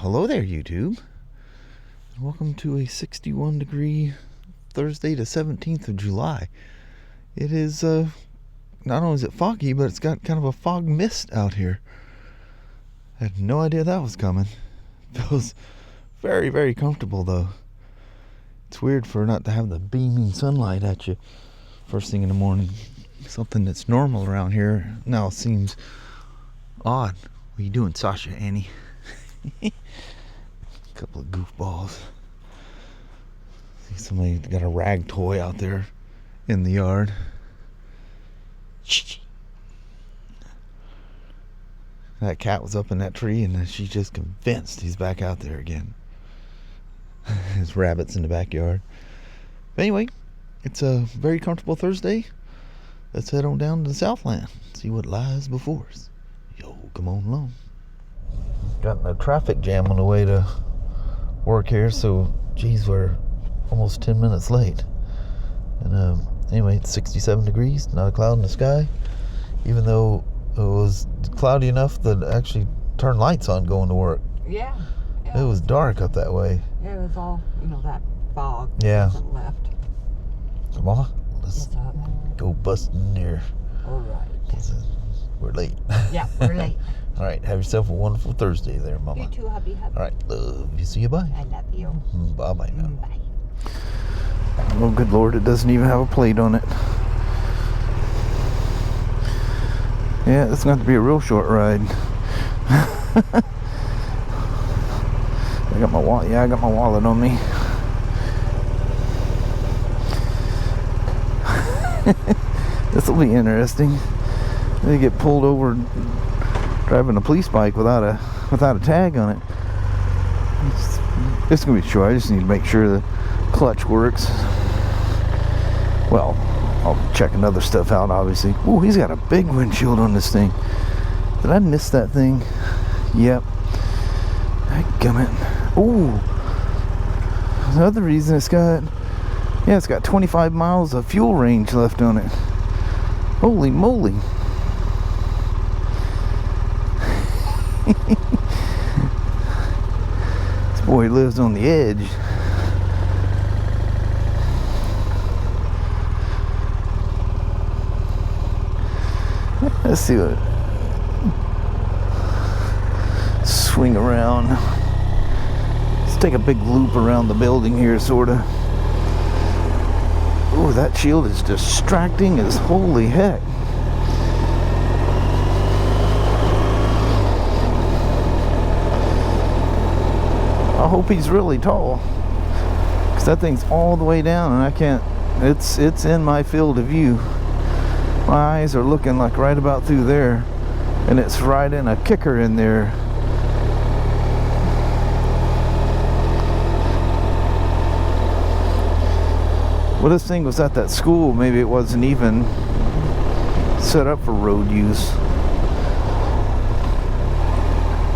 Hello there, YouTube. Welcome to a 61 degree Thursday the 17th of July. It is, not only is it foggy, but it's got kind of a fog mist out here. I had no idea that was coming. Feels very, very comfortable, though. It's weird for not to have the beaming sunlight at you first thing in the morning. Something that's normal around here now seems odd. What are you doing, Sasha, Annie? Couple of goofballs. See somebody got a rag toy out there in the yard. That cat was up in that tree, and then she's just convinced he's back out there again. There's rabbits in the backyard. But anyway, it's a very comfortable Thursday. Let's head on down to the Southland, see what lies before us. Yo, come on along. Got in a traffic jam on the way to work here, so geez, we're almost 10 minutes late. And anyway, it's 67 degrees, not a cloud in the sky, even though it was cloudy enough that I actually turned lights on going to work. Yeah. It was dark up that way. Yeah, it was all, that fog. Yeah. Left. Come on, let's go bust in there. All right. We're late. Yeah, we're late. All right, have yourself a wonderful Thursday there, Mama. You too, hubby. All right, love you. See you, bye. I love you. Bye-bye now. Bye. Oh, good Lord, it doesn't even have a plate on it. Yeah, it's going to be a real short ride. I got my wallet. Yeah, I got my wallet on me. This will be interesting. They get pulled over driving a police bike without a tag on it. It's gonna be short. I just need to make sure the clutch works. Well, I'll check another stuff out, obviously. Ooh, he's got a big windshield on this thing. Did I miss that thing? Yep. Gummit. Ooh. The other reason it's got 25 miles of fuel range left on it. Holy moly. This boy lives on the edge. Let's see what. Swing around. Let's take a big loop around the building here, sorta. Ooh, that shield is distracting as holy heck. I hope he's really tall, because that thing's all the way down and I can't, it's in my field of view. My eyes are looking like right about through there, and it's right in a kicker in there. Well, this thing was at that school, maybe it wasn't even set up for road use.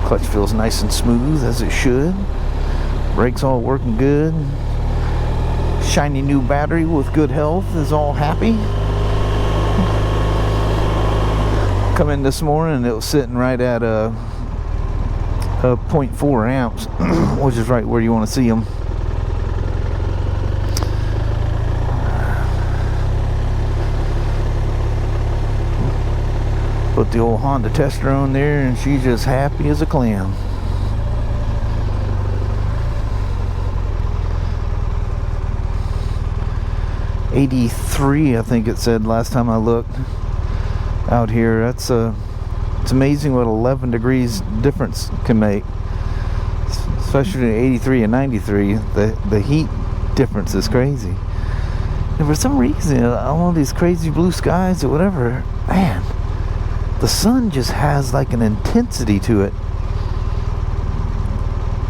Clutch feels nice and smooth, as it should. Brakes all working good. Shiny new battery with good health is all happy. Come in this morning and it was sitting right at a 0.4 amps, which is right where you want to see them. Put the old Honda tester on there and she's just happy as a clam. '83, I think it said last time I looked out here. That's it's amazing what 11 degrees difference can make, especially in '83 and '93. The heat difference is crazy. And for some reason, all these crazy blue skies or whatever, man, the sun just has like an intensity to it.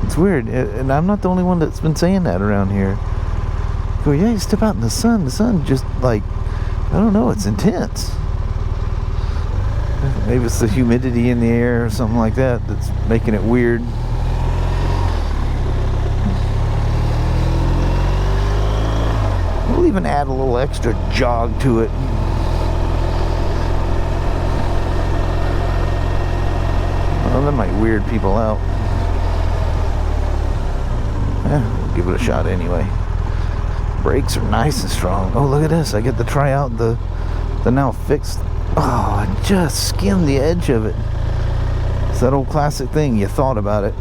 It's weird, and I'm not the only one that's been saying that around here. Go, yeah, you step out in the sun just like, I don't know, it's intense. Maybe it's the humidity in the air or something like that that's making it weird. We'll even add a little extra jog to it. Well, that might weird people out. We'll give it a shot anyway. Brakes are nice and strong. Oh, look at this. I get to try out the now fixed. Oh, I just skimmed the edge of it. It's that old classic thing. You thought about it.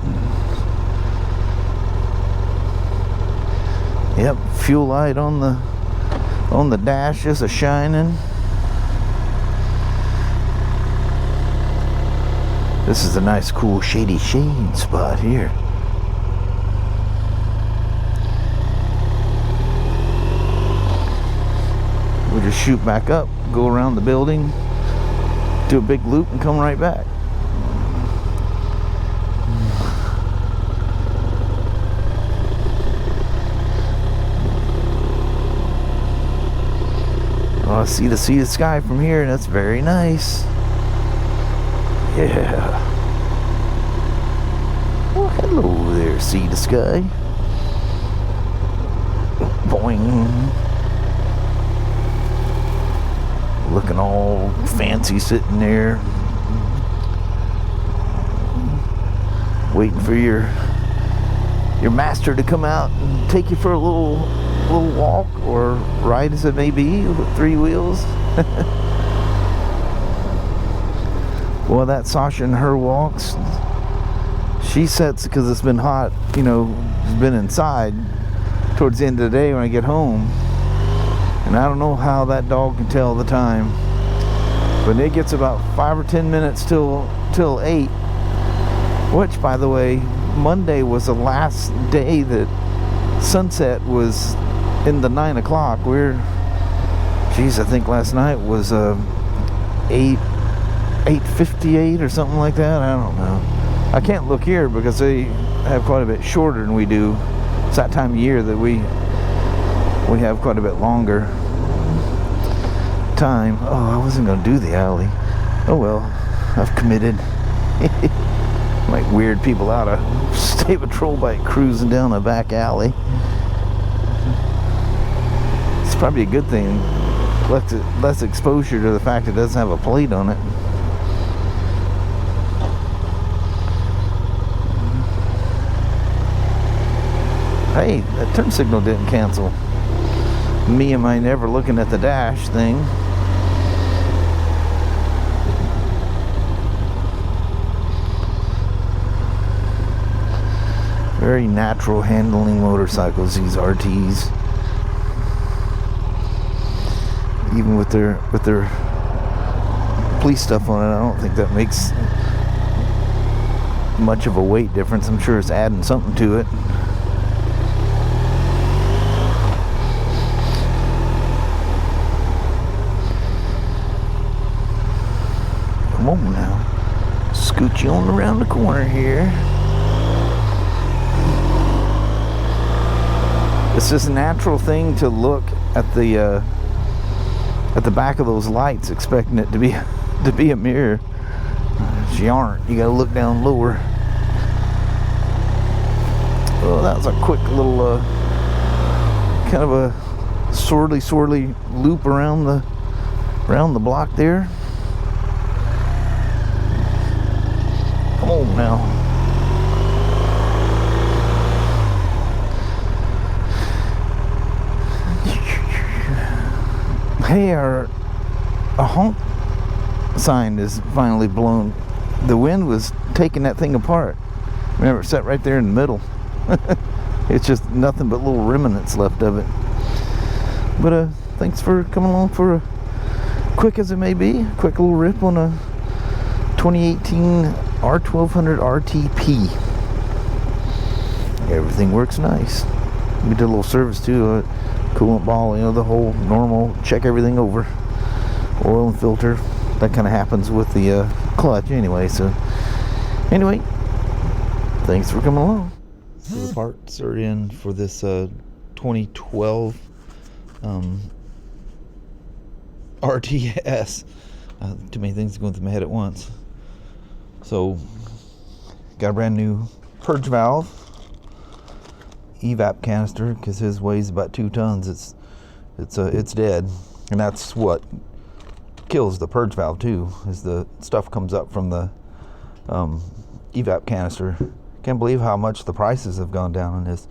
Yep, fuel light on the dash, just a shining. This is a nice, cool, shady shade spot here. We'll just shoot back up, go around the building, do a big loop, and come right back. Oh, I see the sky from here, and that's very nice. Yeah. Well, hello there, see the sky. Boing. Looking all fancy sitting there, waiting for your master to come out and take you for a little walk or ride, as it may be, with 3 wheels. Well, that Sasha and her walks, she sets because it's been hot, you know, she's been inside towards the end of the day when I get home. And I don't know how that dog can tell the time, but it gets about 5 or 10 minutes till 8. Which, by the way, Monday was the last day that sunset was in the 9 o'clock. Geez, I think last night was 8:58 or something like that. I don't know. I can't look here because they have quite a bit shorter than we do. It's that time of year that we have quite a bit longer time. Oh, I wasn't going to do the alley. Oh well, I've committed. Like weird people out of state patrol bike cruising down a back alley. It's probably a good thing. Less exposure to the fact it doesn't have a plate on it. Hey, that turn signal didn't cancel. Me and my never looking at the dash thing. Very natural handling motorcycles, these RTs. Even with their police stuff on it, I don't think that makes much of a weight difference. I'm sure it's adding something to it. Come on now. Scoot you on around the corner here. It's just a natural thing to look at the back of those lights, expecting it to be a mirror. If you aren't, you gotta look down lower. Well, that was a quick little kind of a swirly loop around the block there. Come on now. Hey, a honk sign is finally blown. The wind was taking that thing apart. Remember, it sat right there in the middle. It's just nothing but little remnants left of it. But thanks for coming along for a quick as it may be, a quick little rip on a 2018 R1200 RTP. Everything works nice. We did a little service too. Coolant ball, you know, the whole normal, check everything over. Oil and filter, that kind of happens with the clutch anyway. So anyway, thanks for coming along. So the parts are in for this 2012 RTS. Too many things going through my head at once. So got a brand new purge valve, EVAP canister, because his weighs about 2 tons. It's dead, and that's what kills the purge valve too. Is the stuff comes up from the EVAP canister. Can't believe how much the prices have gone down on this.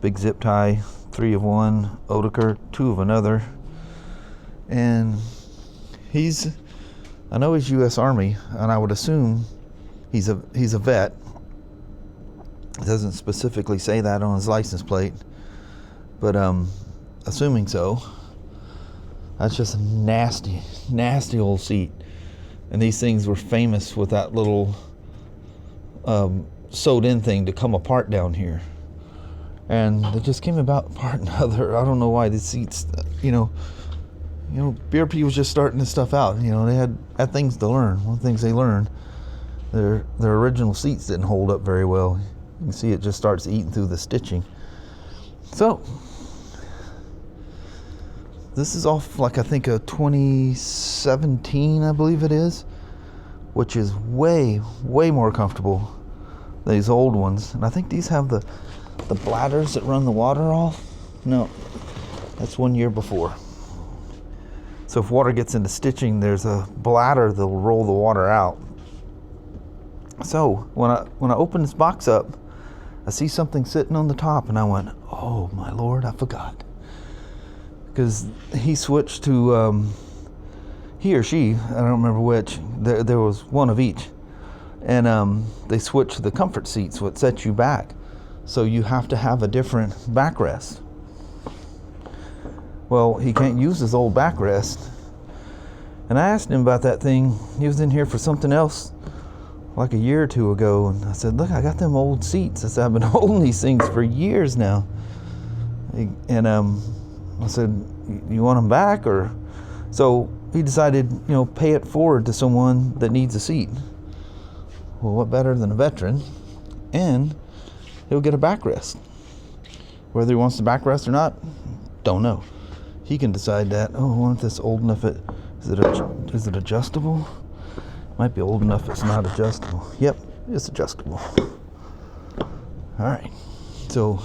big zip tie, 3 of one, Oedeker, 2 of another. And I know he's U.S. Army, and I would assume he's a vet. It doesn't specifically say that on his license plate, but assuming so. That's just a nasty, nasty old seat. And these things were famous with that little sewed-in thing to come apart down here. And they just came apart another. I don't know why these seats, you know, BRP was just starting this stuff out. You know, they had things to learn. One of the things they learned, their original seats didn't hold up very well. You can see it just starts eating through the stitching. So this is off like I think a 2017, I believe it is, which is way more comfortable than these old ones. And I think these have the bladders that run the water off. No, that's 1 year before. So if water gets into stitching, there's a bladder that'll roll the water out. So when I open this box up, I see something sitting on the top, and I went, oh my Lord, I forgot. Because he switched to, he or she, I don't remember which, there was one of each. And they switched to the comfort seats, what sets you back. So you have to have a different backrest. Well, he can't use his old backrest. And I asked him about that thing. He was in here for something else like a year or two ago, and I said, look, I got them old seats. I said, I've been holding these things for years now. And I said, you want them back? Or so he decided, you know, pay it forward to someone that needs a seat. Well, what better than a veteran? And he'll get a backrest. Whether he wants the backrest or not, don't know. He can decide that. Oh, I want this old enough. Is it adjustable? Might be old enough it's not adjustable. Yep, it's adjustable. All right, so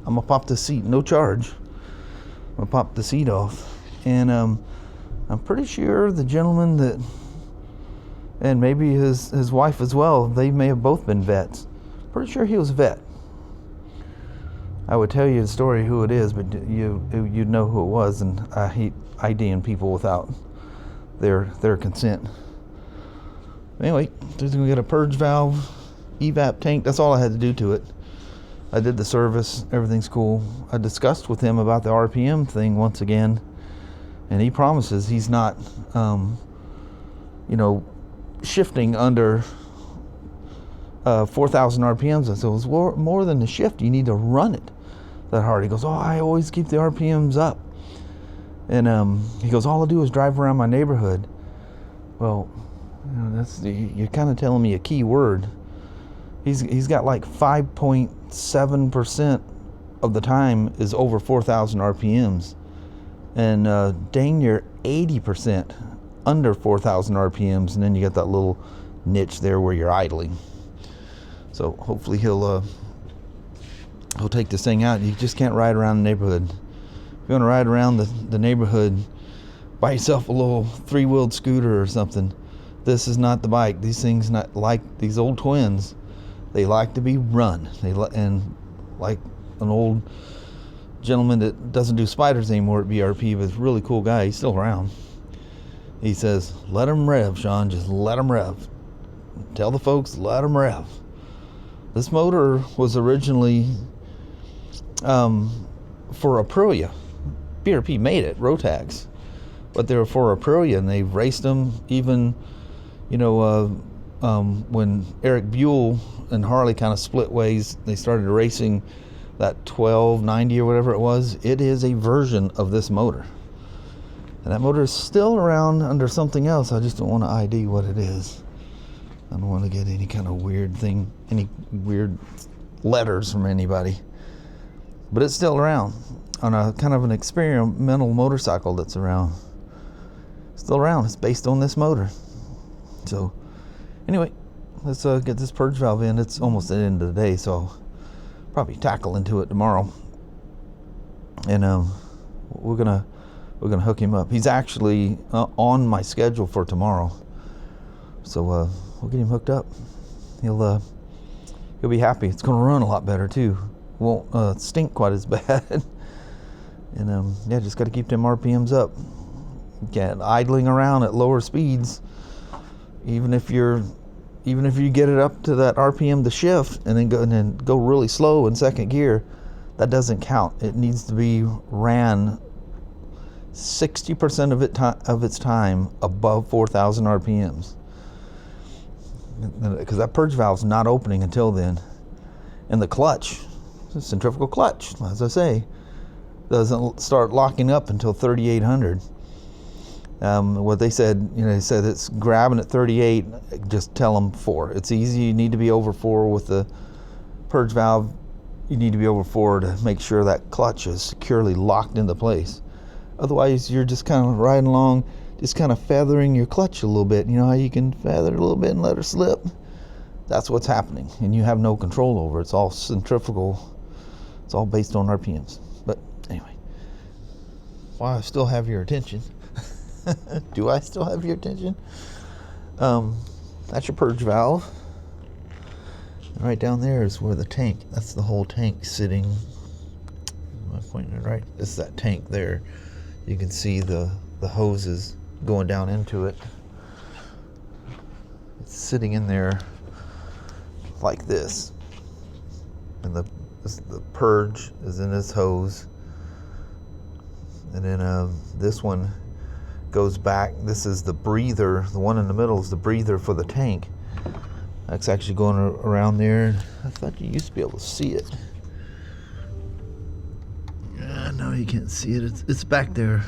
I'm gonna pop the seat, no charge. I'm gonna pop the seat off, and I'm pretty sure the gentleman that, and maybe his wife as well, they may have both been vets. Pretty sure he was a vet. I would tell you the story who it is, but you'd know who it was, and I hate IDing people without their consent. Anyway, just gonna get a purge valve, EVAP tank. That's all I had to do to it. I did the service. Everything's cool. I discussed with him about the RPM thing once again, and he promises he's not, shifting under 4,000 RPMs. I said, it's more than the shift. You need to run it that hard. He goes, oh, I always keep the RPMs up. And he goes, all I do is drive around my neighborhood. Well, you're kind of telling me a key word. He's got like 5.7% of the time is over 4,000 RPMs, and dang near 80% under 4,000 RPMs, and then you got that little niche there where you're idling. So hopefully he'll take this thing out. You just can't ride around the neighborhood. If you want to ride around the neighborhood, buy yourself a little 3-wheeled scooter or something. This is not the bike. These things, not like these old twins, they like to be run. And like an old gentleman that doesn't do spiders anymore at BRP, but is a really cool guy. He's still around. He says, let them rev, Shawn. Just let them rev. Tell the folks, let them rev. This motor was originally for Aprilia. BRP made it, Rotax. But they were for Aprilia, and they raced them even, when Eric Buell and Harley kind of split ways, they started racing that 1290 or whatever it was. It is a version of this motor. And that motor is still around under something else. I just don't want to ID what it is. I don't want to get any kind of weird thing, any weird letters from anybody. But it's still around on a kind of an experimental motorcycle that's around. Still around. It's based on this motor. So anyway, let's get this purge valve in. It's almost the end of the day, so I'll probably tackle into it tomorrow. And we're gonna hook him up. He's actually on my schedule for tomorrow, so we'll get him hooked up. He'll be happy. It's gonna run a lot better too. won't stink quite as bad. And yeah, just got to keep them RPMs up. Again, idling around at lower speeds, even if you get it up to that RPM to shift and then go really slow in second gear, that doesn't count. It needs to be ran 60% of its time above 4,000 RPMs, because that purge valve's not opening until then. And the clutch, the centrifugal clutch, as I say, doesn't start locking up until 3,800. What they said, they said it's grabbing at 38. Just tell them 4. It's easy. You need to be over 4 with the purge valve. You need to be over 4 to make sure that clutch is securely locked into place. Otherwise, you're just kind of riding along, just kind of feathering your clutch a little bit. You know how you can feather it a little bit and let her slip? That's what's happening, and you have no control over it. It's all centrifugal. It's all based on RPMs. But anyway, while I still have your attention, do I still have your attention? That's your purge valve. And right down there is where the tank, that's the whole tank sitting. Am I pointing it right? This is that tank there. You can see the hoses going down into it. It's sitting in there like this. And the purge is in this hose. And then this one goes back. This is the breather. The one in the middle is the breather for the tank. That's actually going around there. I thought you used to be able to see it. No, you can't see it. It's back there.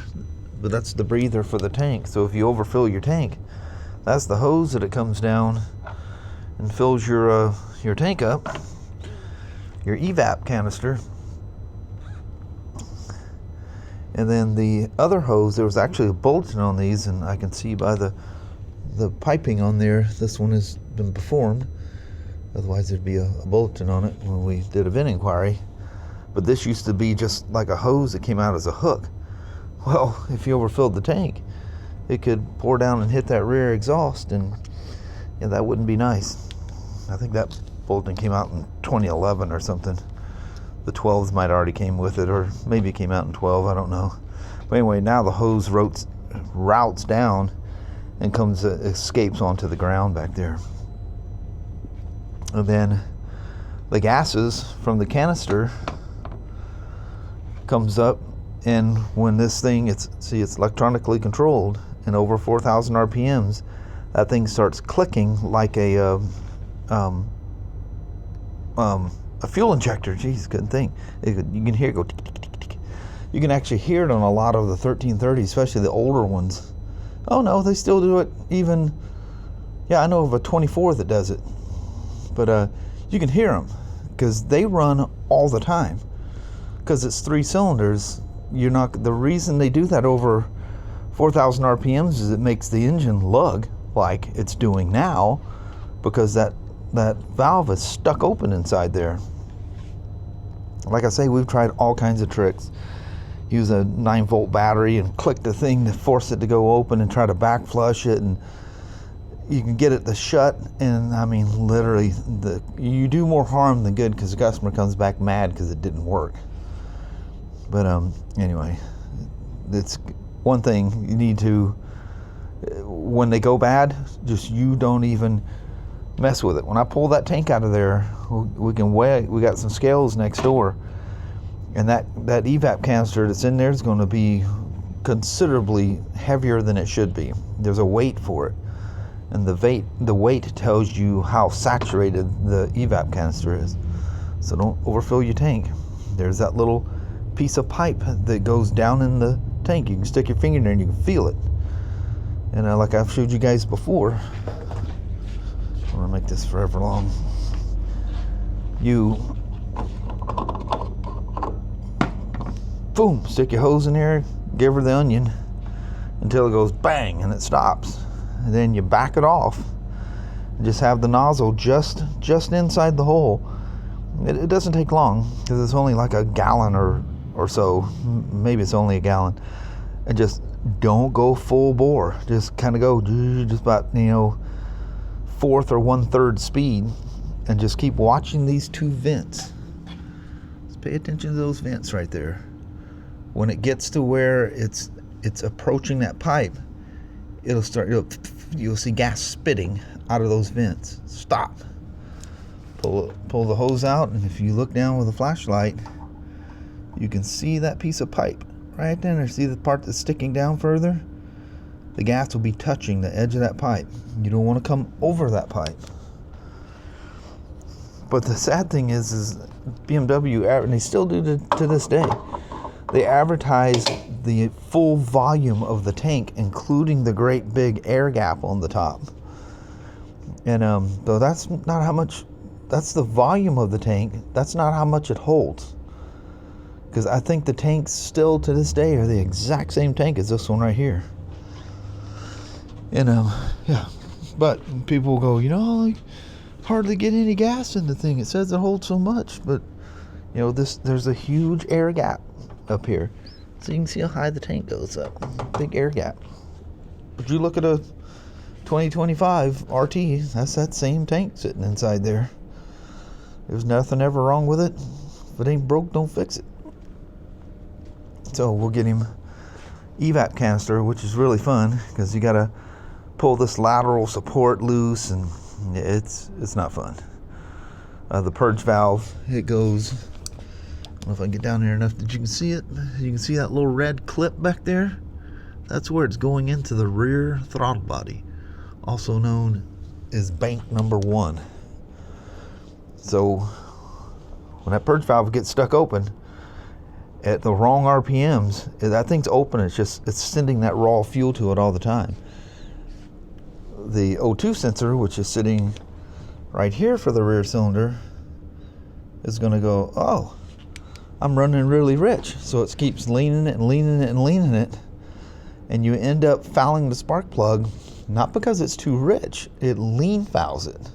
But that's the breather for the tank. So if you overfill your tank, that's the hose that it comes down and fills your tank up. Your EVAP canister. And then the other hose, there was actually a bulletin on these, and I can see by the piping on there, this one has been performed. Otherwise there'd be a bulletin on it when we did a VIN inquiry. But this used to be just like a hose that came out as a hook. Well, if you overfilled the tank, it could pour down and hit that rear exhaust, and yeah, that wouldn't be nice. I think that bulletin came out in 2011 or something. The 12s might already came with it, or maybe it came out in 12, I don't know. But anyway, now the hose routes down and escapes onto the ground back there. And then the gases from the canister comes up, and when this thing, it's electronically controlled, and over 4,000 RPMs, that thing starts clicking like a fuel injector. Jeez, good thing. You can hear it go tick, tick, tick, tick. You can actually hear it on a lot of the 1330s, especially the older ones. Oh no, they still do it even. Yeah, I know of a 24 that does it. But you can hear them because they run all the time. Because it's 3 cylinders. The reason they do that over 4,000 RPMs is it makes the engine lug like it's doing now, because that valve is stuck open inside there. Like I say, we've tried all kinds of tricks. Use a 9-volt battery and click the thing to force it to go open and try to back flush it, and you can get it to shut, and I mean literally you do more harm than good, because the customer comes back mad because it didn't work. But anyway, it's one thing you need to, when they go bad, just you don't even mess with it. When I pull that tank out of there, we can weigh. We got some scales next door, and that EVAP canister that's in there is going to be considerably heavier than it should be. There's a weight for it, and the weight tells you how saturated the EVAP canister is. So don't overfill your tank. There's that little piece of pipe that goes down in the tank. You can stick your finger in there and you can feel it. And like I've showed you guys before, I want to make this forever long. You boom, stick your hose in there, give her the onion until it goes bang and it stops. And then you back it off. Just have the nozzle just inside the hole. It doesn't take long, because it's only like a gallon or so. Maybe it's only a gallon. And just don't go full bore. Just kind of go just about, fourth or 1/3 speed, and just keep watching these 2 vents. Just pay attention to those vents right there. When it gets to where it's approaching that pipe, it'll start, you'll see gas spitting out of those vents. Stop. Pull the hose out, and if you look down with a flashlight, you can see that piece of pipe right there. See the part that's sticking down further? The gas will be touching the edge of that pipe. You don't want to come over that pipe. But the sad thing is BMW, and they still do to this day, they advertise the full volume of the tank, including the great big air gap on the top. And though that's not how much, that's the volume of the tank, that's not how much it holds. Because I think the tanks still to this day are the exact same tank as this one right here. And yeah, but people will go, you know, like, hardly get any gas in the thing. It says it holds so much, but you know, there's a huge air gap up here, so you can see how high the tank goes up. Big air gap. But you look at a 2025 RT, that's that same tank sitting inside there. There's nothing ever wrong with it. If it ain't broke, don't fix it. So we'll get him EVAP canister, which is really fun because you gotta pull this lateral support loose, and it's not fun. The purge valve, it goes, I don't know if I can get down here enough that you can see it. You can see that little red clip back there. That's where it's going into the rear throttle body, also known as bank number 1. So when that purge valve gets stuck open at the wrong RPMs, that thing's open. It's sending that raw fuel to it all the time. The O2 sensor, which is sitting right here for the rear cylinder, is going to go, oh, I'm running really rich. So it keeps leaning it and leaning it and leaning it. And you end up fouling the spark plug, not because it's too rich, it lean fouls it.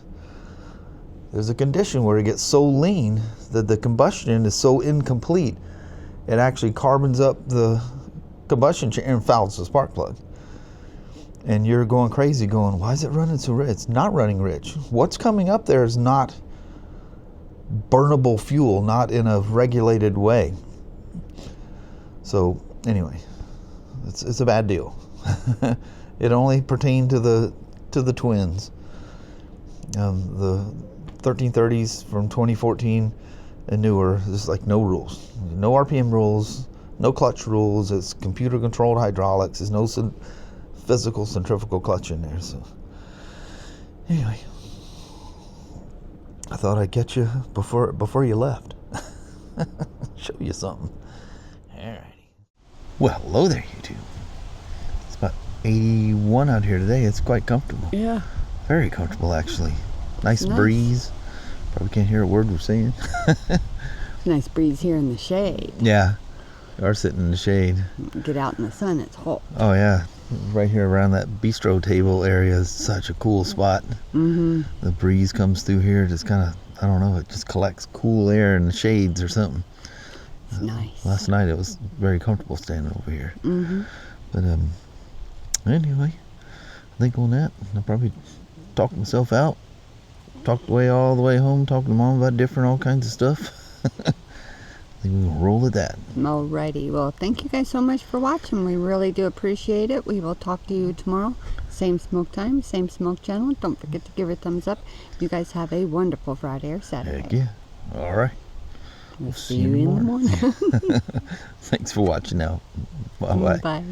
There's a condition where it gets so lean that the combustion is so incomplete, it actually carbons up the combustion chamber and fouls the spark plug. And you're going crazy going, why is it running so rich? It's not running rich. What's coming up there is not burnable fuel, not in a regulated way. So anyway, it's a bad deal. It only pertained to the twins. The 1330s from 2014 and newer, there's like no rules. No RPM rules, no clutch rules. It's computer controlled hydraulics. There's no physical centrifugal clutch in there. So anyway, I thought I'd get you before you left. Show you something. Alrighty. Well, hello there, YouTube. It's about 81 out here today. It's quite comfortable. Yeah. Very comfortable, actually. Nice breeze. Probably can't hear a word we're saying. Nice breeze here in the shade. Yeah. We are sitting in the shade. Get out in the sun, it's hot. Oh, yeah. Right here around that bistro table area is such a cool spot. Mm-hmm. The breeze comes through here, just kind of, I don't know, it just collects cool air in the shades or something. It's nice. Last night it was very comfortable standing over here. Mm-hmm. But anyway, I think on that, I'll probably talk myself out. Talked all the way home, talking to Mom about all kinds of stuff. I think we'll roll at that. Alrighty. Well, thank you guys so much for watching. We really do appreciate it. We will talk to you tomorrow. Same smoke time, same smoke channel. Don't forget to give it a thumbs up. You guys have a wonderful Friday or Saturday. Heck yeah. All right. We'll see you in the morning. Thanks for watching now. Bye-bye. Bye.